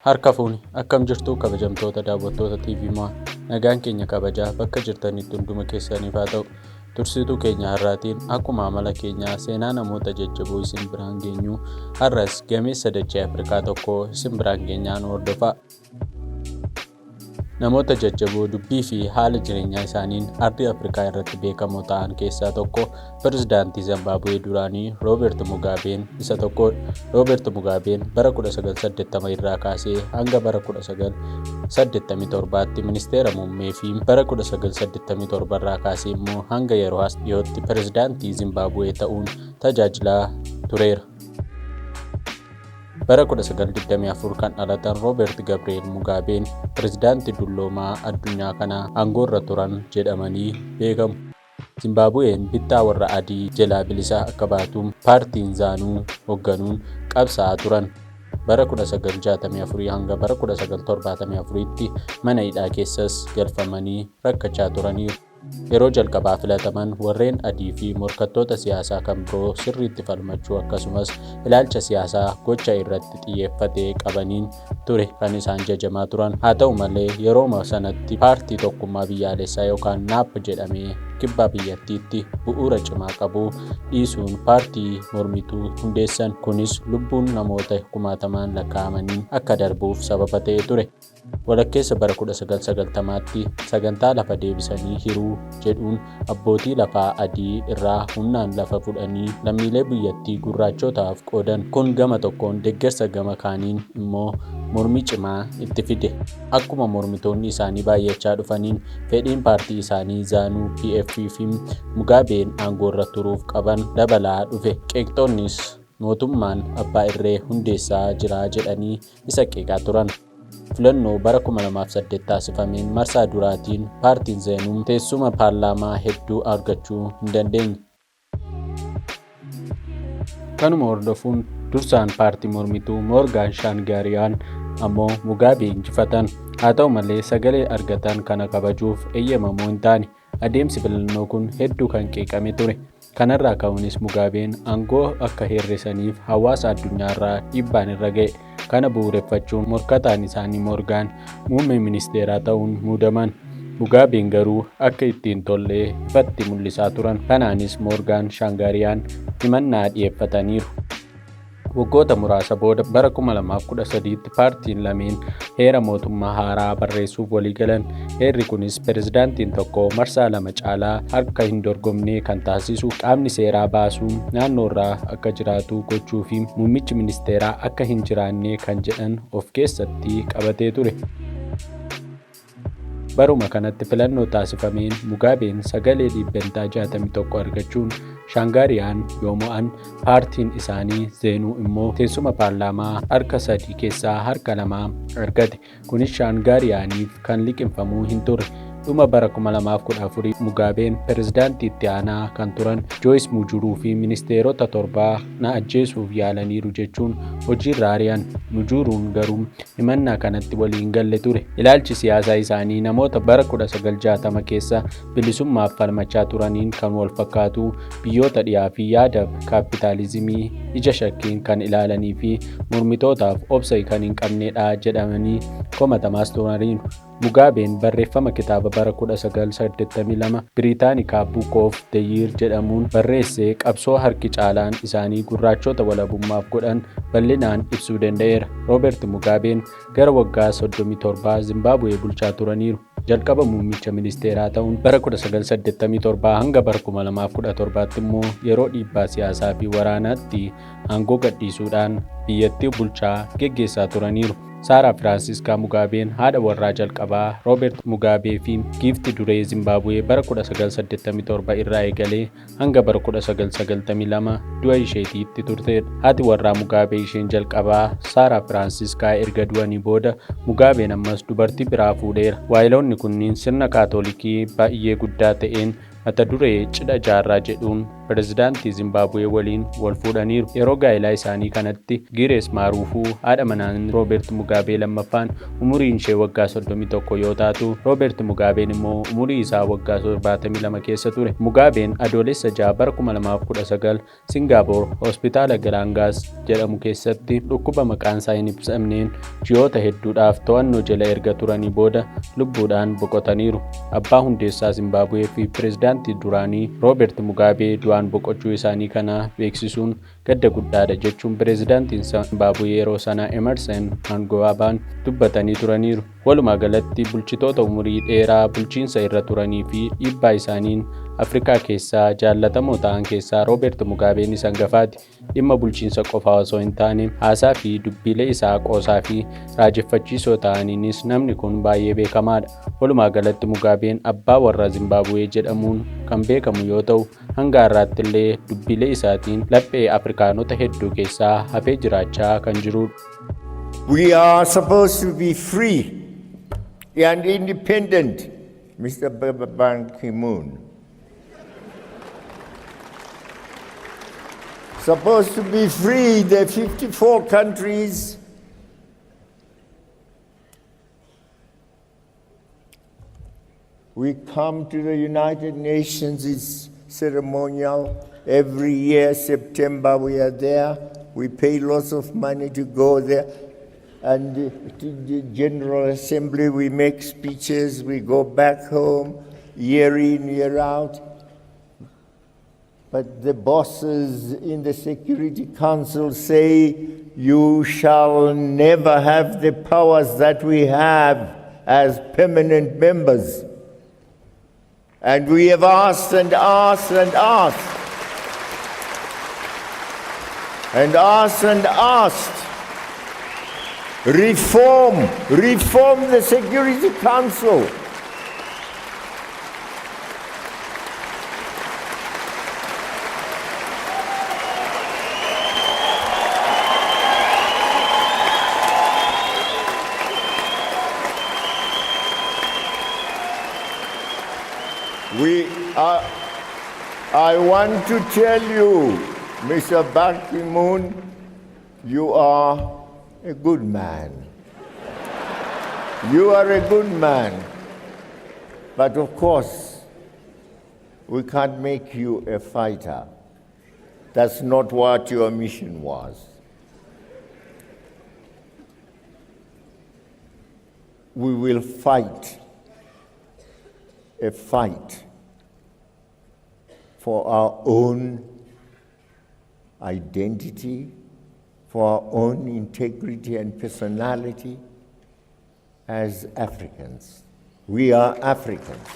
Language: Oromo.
Harka fuuni akkam jirtu kabajamtoota daawwattoota TV mo'a nagaan keenya kabajaa bakka jirtanitti hunduma keessaniif haa ta'u. Tursituu keenya har'aatiin akkuma amala keenyaa seenaa namoota jajjaboo isin biraan geenyu har'as gameessa dachee Afrikaa tokko isin biraan geenyaan hordofaa. Namoota jajjaboo dubbii fi haala jireenyaa isaaniin ardii Afrikaa irratti beekamoo ta'an keessaa tokko pirezidaantii Zimbaabuwee duraanii Roobert Mugaabeen isa tokkodha. Roobert Mugaabeen bara 1980 irraa kaasee hanga bara 1987tti ministeera muummee fi bara 1987 irraa kaasee immoo hanga yeroo as dhiyootti pirezidaantii Zimbaabuwee ta'uun tajaajilaa tureera. Bara 1924 kan dhalatan Roobert Gabriel Mugaabeen pirezidaantii dulloomaa addunyaa kanaa aangoorra turan jedhamanii beekamu. Zimbaabuween bittaa warra adii jalaa bilisa akka baatuun paartiin zaanuu hoogganuun qabsaa'aa turan. Bara 1964 hanga bara 1974tti mana hidhaa keessas galfamanii rakkachaa turaniiru. Yeroo jalqabaa filataman warreen adii fi morkattoota siyaasaa kan biroo sirriitti falmachuu akkasumas ilaalcha siyaasaa gocha irratti xiyyeeffatee qabaniin ture kan isaan jajamaa turan. Haa ta'u malee yeroo sanatti paartii tokkummaa biyyaalessaa yookaan NAP jedhamee kibba biyyattiitti bu'uura cimaa qabu dhiisuun paartii mormituu hundeessan. Kunis lubbuun namoota kumaatamaan lakkaa'amanii akka darbuuf sababa ta'ee ture. Walakkeessa bara 1990tti sagantaa lafa deebisanii hiruu jedhuun abbootii lafaa adii irraa humnaan lafa fudhanii lammiilee biyyattii gurraachotaaf qoodan. Kun gama tokkoon deeggarsa gama kaaniin immoo mormii cimaa itti fide. Akkuma mormitoonni isaanii baay'achaa dhufaniin fedhiin paartii isaanii zaanuu PF fi Mugaabeen aangoorra turuuf qaban dabalaa dhufe. Qeeqxoonnis mootummaan abbaa irree hundeessaa jira jedhanii isa qeeqaa turan. Filannoo bara 2008 taasifameen marsaa duraatiin paartiin zaanuu teessuma paarlaamaa hedduu argachuu hin dandeenye. Kanuma hordofuun dursaan paartii mormituu Moorgaan Shaangaariyaan ammoo Mugaabee injifatan. Haa ta'u malee sagalee argatan kana kabajuuf eeyyamamoo hin taane. Adeemsi filannoo kun hedduu kan qeeqame ture. Kanarraa ka'uunis Mugaabeen aangoo akka hir'isaniif hawaasa addunyaarraa dhiibbaan irra ga'e. Kana bu'uureffachuun morkataan isaanii Moorgaan muummee ministeeraa ta'uun muudaman. Mugaabeen garuu akka ittiin tollee ifatti mul'isaa turan. Kanaanis Moorgaan Shaangaariyaan himannaa dhiyeeffataniiru. Waggoota muraasa booda bara 2013tti paartiin lameen heera mootummaa haaraa barreessuuf walii galan. Heerri kunis pirezidaantiin tokko marsaa lama caalaa harka hin dorgomne kan taasisu, qaamni seeraa baasuu naannoorraa akka jiraatu gochuu fi muummichi ministeeraa akka hin jiraanne kan jedhan of keessatti qabatee ture. Baruma kanatti filannoo taasifameen Mugaabeen sagalee dhibbentaa 61 argachuun Shaangaariyaan yoo mo'an, paartiin isaanii zaanuu immoo teessuma paarlaamaa harka 3 keessaa harka 2 argate. Kunis Shaangaariyaaniif kan liqimfamuu hin turre. Dhuma bara 2014 Mugaabeen pirezidaantii itti aanaa kan turan Joyce Mujuruu fi ministeerota 7 na ajjeesuuf yaalaniiru jechuun hojiirra ari'an. Mujuruun garuu himannaa kanatti waliin galle ture. Ilaalchi siyaasaa isaanii namoota bara 1960 keessa bilisummaaf falmachaa turaniin kan wal fakkaatu, biyyoota dhiyaa fi yaada kaapitaalizimii ija shakkiin kan ilaalanii fi mormitootaaf obsa kan hin qabnedha jedhamanii komatamaas turaniiru. Mugaabeen barreeffama kitaaba bara 1982 Biriitaanikaa Book of the Year jedhamuun barreessee qabsoo harki caalaan isaanii gurraachota walabummaaf godhan bal'inaan ibsuu danda'eera. Roobert Mugaabeen gara waggaa 37 Zimbaabuwee bulchaa turaniiru. Jalqaba muummicha ministeeraa ta'uun bara 1987 hanga bara 2017tti immoo yeroo dhiibbaa siyaasaa fi waraanaatti aangoo gadhiisuudhaan biyyattii bulchaa geggeessaa turaniiru. Saaraa Firaansiiskaa Mugaabeen haadha warraa jalqabaa Roobert Mugaabee fi giifti duree Zimbaabuwee bara 1987 irraa eegalee hanga bara 1992 du'a isheetiitti turteedha. Haati warraa Mugaabee isheen jalqabaa Saaraa Firaansiiskaa erga du'anii booda Mugaabeen ammas dubartii biraa fuudheera. Waayiloonni kunniin sirna kaatoolikii baay'ee guddaa ta'een mata duree cidha jaarraa jedhuun pirezidaantii Zimbaabuwee waliin wal fuudhaniiru. Yeroo gaa'elaa isaanii kanatti Girees Maaruufuu haadha manaan Rooberti Mugaabee lammaffaan umuriin ishee waggaa 31 yoo taatu, Rooberti Mugaabeen immoo umurii isaa waggaa 72 keessa ture. Mugaabeen adoolessa 6 bara 2019 Singaapoor hospitaala Galaangaas jedhamu keessatti dhukkuba maqaan isaa hin ibsamneen ji'oota hedduudhaaf to'annoo jala erga turanii booda lubbuudhaan boqotaniiru. Abbaa hundeessaa Zimbaabuwee fi pirezidaantii duraanii Rooberti Mugaabee du'aan boqochuu isaanii kana beeksisuun gadda guddaadha jechuun pirezidaantiin Zimbaabuwee yeroo sanaa Emerson Mnangagwaan dubbatanii turaniiru. Walumaa galatti bulchitoota umurii dheeraa bulchiinsa irra turanii fi dhiibbaa isaaniin Afrikaa keessaa jaallatamoo ta'an keessaa Rooberti Mugaabeen isa hangafaati. Dhimma bulchiinsa qofaa osoo hin taane haasaa fi dubbiilee isaa qoosaa fi raajeffachiisoo ta'aniinis namni kun baay'ee beekamaadha. Walumaa galatti Mugaabeen abbaa warra Zimbaabuwee jedhamuun kan beekamu yoo ta'u, hanga har'aatti illee dubbiilee isaatiin laphee Afrikaanota hedduu keessaa hafee jiraachaa kan jirudha. We are supposed to be free and independent, Mr. Ban Ki-moon. Supposed to be free, the 54 countries. We come to the United Nations, it's ceremonial. Every year, September, we are there. We pay lots of money to go there. And to the General Assembly, we make speeches, we go back home, year in, year out. But the bosses in the Security Council say, you shall never have the powers that we have as permanent members. And we have asked and asked and asked. And asked and asked. Reform the Security Council. I want to tell you, Mr. Ban Ki-moon, you are a good man. You are a good man. But of course, we can't make you a fighter. That's not what your mission was. We will fight a fight for our own identity, for our own integrity and personality as Africans. We are Africans.